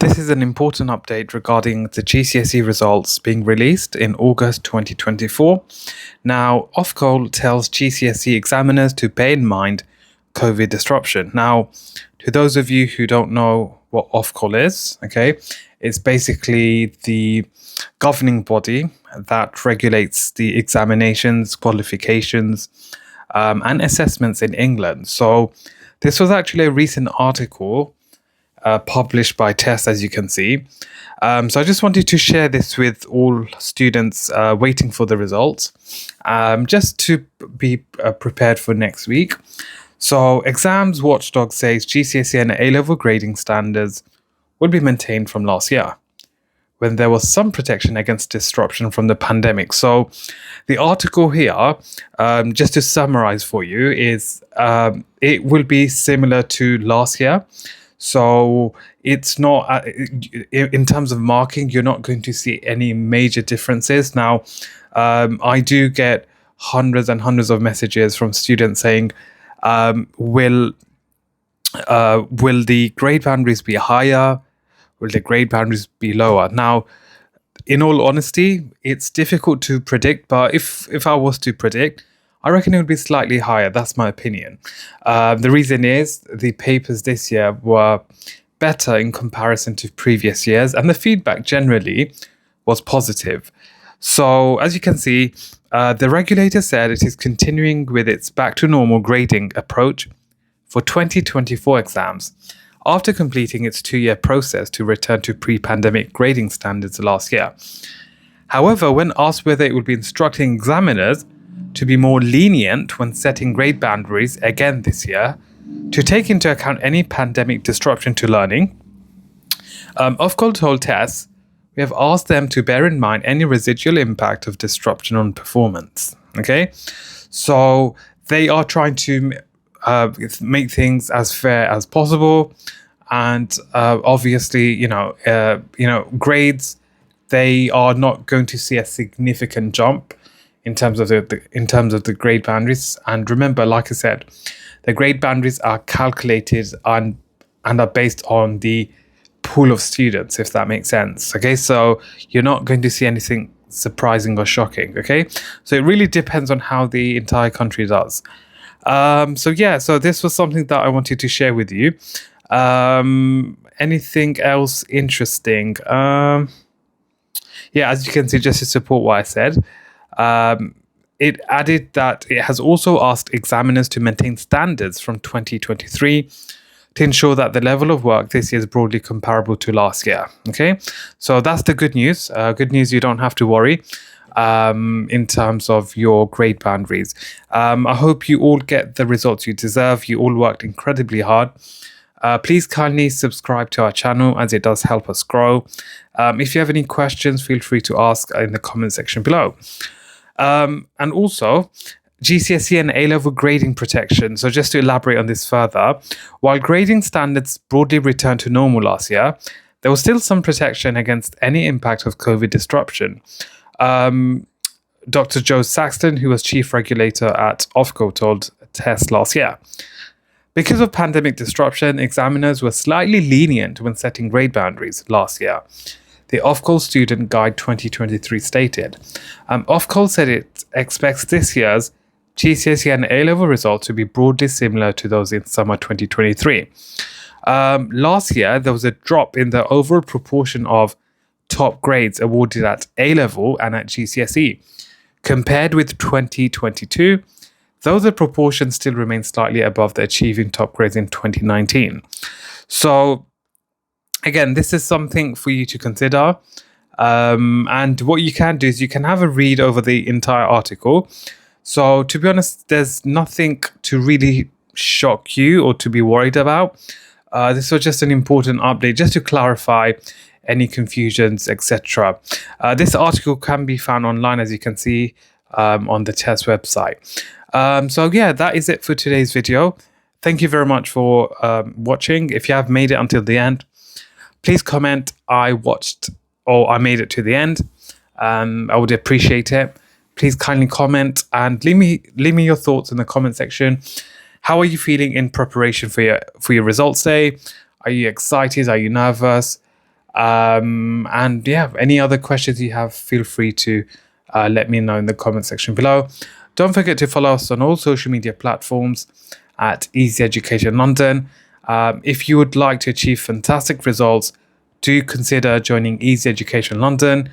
this is an important update regarding the GCSE results being released in August 2024. Now, Ofcol tells GCSE examiners to bear in mind COVID disruption. Now, to those of you who don't know what Ofcol is, okay, it's basically the governing body that regulates the examinations, qualifications, and assessments in England. So, this was actually a recent article published by TESS, as you can see. So I just wanted to share this with all students waiting for the results, just to be prepared for next week. So Exams Watchdog says GCSE and A-level grading standards will be maintained from last year, when there was some protection against disruption from the pandemic. So the article here, just to summarize for you, is it will be similar to last year. So it's not, in terms of marking, you're not going to see any major differences. Now, I do get hundreds and hundreds of messages from students saying, will the grade boundaries be higher? Will the grade boundaries be lower? Now, in all honesty, it's difficult to predict, but if I was to predict, I reckon it would be slightly higher. That's my opinion. The reason is the papers this year were better in comparison to previous years, and the feedback generally was positive. So, as you can see, the regulator said it is continuing with its back to normal grading approach for 2024 exams after completing its 2-year process to return to pre-pandemic grading standards last year. However, when asked whether it would be instructing examiners to be more lenient when setting grade boundaries again this year, to take into account any pandemic disruption to learning, Ofcol told TESS, we have asked them to bear in mind any residual impact of disruption on performance. Okay, so they are trying to make things as fair as possible, and obviously, grades, they are not going to see a significant jump in terms of the grade boundaries. And remember, like I said, the grade boundaries are calculated and are based on the pool of students, if that makes sense. Okay, so you're not going to see anything surprising or shocking. Okay, so it really depends on how the entire country does. So this was something that I wanted to share with you. Anything else interesting? As you can see, just to support what I said, it added that it has also asked examiners to maintain standards from 2023 to ensure that the level of work this year is broadly comparable to last year. Okay, so that's the good news. Good news, you don't have to worry in terms of your grade boundaries. I hope you all get the results you deserve. You all worked incredibly hard. Please kindly subscribe to our channel, as it does help us grow. If you have any questions, feel free to ask in the comment section below. And also, GCSE and A-level grading protection. So just to elaborate on this further, while grading standards broadly returned to normal last year, there was still some protection against any impact of COVID disruption. Dr. Joe Saxton, who was chief regulator at Ofcol, told TESS last year, because of pandemic disruption, examiners were slightly lenient when setting grade boundaries last year. The Ofcol Student Guide 2023 stated. Ofcol said it expects this year's GCSE and A-level results to be broadly similar to those in summer 2023. Last year, there was a drop in the overall proportion of top grades awarded at A-level and at GCSE. Compared with 2022, though the proportion still remains slightly above the achieving top grades in 2019. So, again, this is something for you to consider. And what you can do is you can have a read over the entire article. So, to be honest, there's nothing to really shock you or to be worried about. This was just an important update, just to clarify any confusions, etc. This article can be found online, as you can see, on the TESS website. That is it for today's video. Thank you very much for watching. If you have made it until the end, please comment, I made it to the end. I would appreciate it. Please kindly comment and leave me your thoughts in the comment section. How are you feeling in preparation for your results day? Are you excited? Are you nervous? And yeah, any other questions you have, feel free to let me know in the comment section below. Don't forget to follow us on all social media platforms at Easy Education London. If you would like to achieve fantastic results, do consider joining Easy Education London.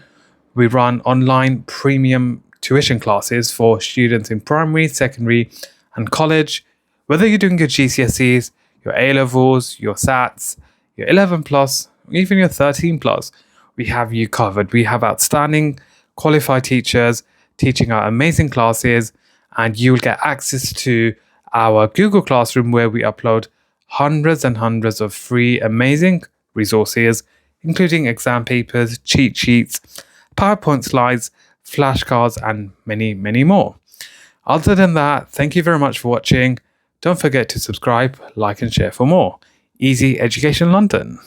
We run online premium tuition classes for students in primary, secondary, and college. Whether you're doing your GCSEs, your A levels, your SATs, your 11 plus, even your 13 plus, we have you covered. We have outstanding qualified teachers teaching our amazing classes, and you'll get access to our Google Classroom where we upload hundreds and hundreds of free, amazing resources, including exam papers, cheat sheets, PowerPoint slides, flashcards, and many, many more. Other than that, thank you very much for watching. Don't forget to subscribe, like, and share for more. Easy Education London.